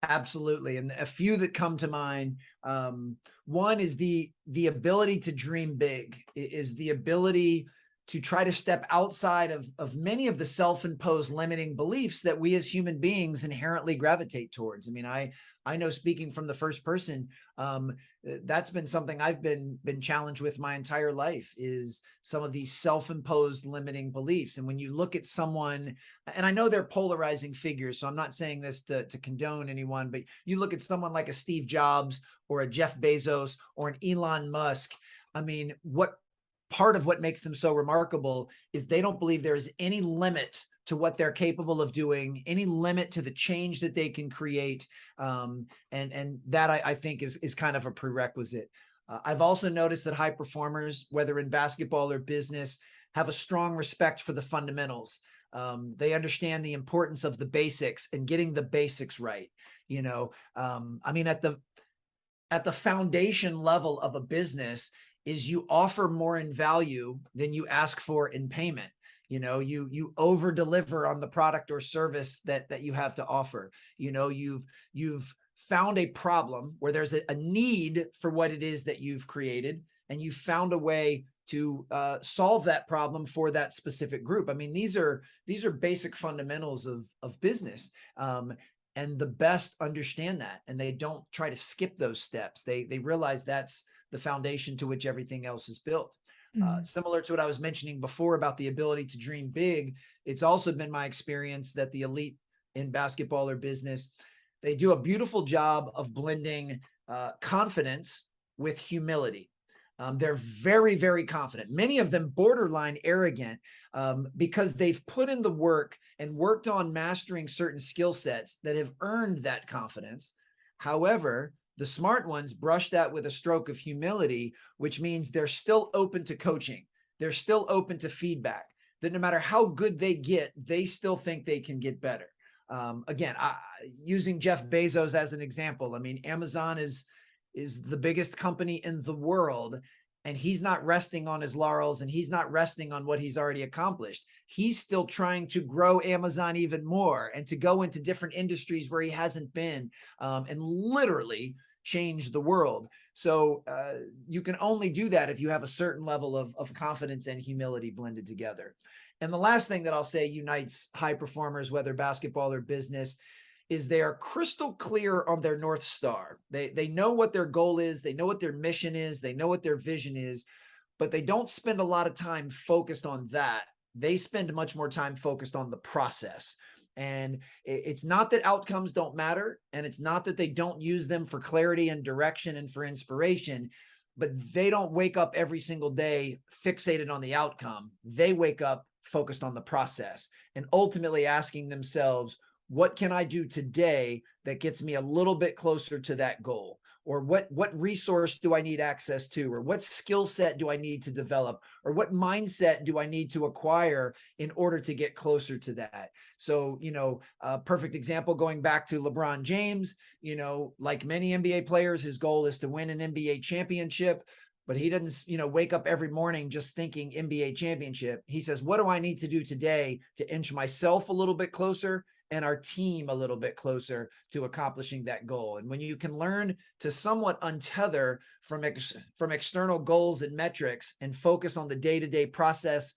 Absolutely. And a few that come to mind. One is the ability to dream big, is the ability to try to step outside of many of the self-imposed limiting beliefs that we as human beings inherently gravitate towards. I mean, I know, speaking from the first person, that's been something I've been challenged with my entire life, is some of these self-imposed limiting beliefs. And when you look at someone, and I know they're polarizing figures, so I'm not saying this to condone anyone, but you look at someone like a Steve Jobs or a Jeff Bezos or an Elon Musk. I mean, what part of what makes them so remarkable is they don't believe there is any limit to what they're capable of doing, any limit to the change that they can create. And that I think is kind of a prerequisite. I've also noticed that high performers, whether in basketball or business, have a strong respect for the fundamentals. They understand the importance of the basics and getting the basics right. I mean, at the foundation level of a business is you offer more in value than you ask for in payment. You over deliver on the product or service that you have to offer. You've found a problem where there's a need for what it is that you've created, and you found a way to solve that problem for that specific group. I mean, these are basic fundamentals of business. And the best understand that, and they don't try to skip those steps. They realize that's the foundation to which everything else is built. Similar to what I was mentioning before about the ability to dream big, it's also been my experience that the elite in basketball or business, they do a beautiful job of blending confidence with humility. They're very, very confident. Many of them borderline arrogant, because they've put in the work and worked on mastering certain skill sets that have earned that confidence. However, the smart ones brush that with a stroke of humility, which means they're still open to coaching. They're still open to feedback, that no matter how good they get, they still think they can get better. Again, using Jeff Bezos as an example, I mean, Amazon is the biggest company in the world, and he's not resting on his laurels, and he's not resting on what he's already accomplished. He's still trying to grow Amazon even more and to go into different industries where he hasn't been, and literally change the world. So you can only do that if you have a certain level of confidence and humility blended together. And the last thing that I'll say unites high performers, whether basketball or business, is they are crystal clear on their North Star. They know what their goal is. They know what their mission is. They know what their vision is, but they don't spend a lot of time focused on that. They spend much more time focused on the process. And it's not that outcomes don't matter, and it's not that they don't use them for clarity and direction and for inspiration, but they don't wake up every single day fixated on the outcome. They wake up focused on the process and ultimately asking themselves, what can I do today that gets me a little bit closer to that goal? Or what resource do I need access to? Or what skill set do I need to develop? Or what mindset do I need to acquire in order to get closer to that? So, a perfect example, going back to LeBron James, like many NBA players, his goal is to win an NBA championship. But he doesn't, wake up every morning just thinking NBA championship. He says, what do I need to do today to inch myself a little bit closer and our team a little bit closer to accomplishing that goal? And when you can learn to somewhat untether from external goals and metrics and focus on the day-to-day process,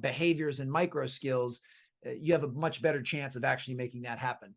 behaviors and micro skills, you have a much better chance of actually making that happen.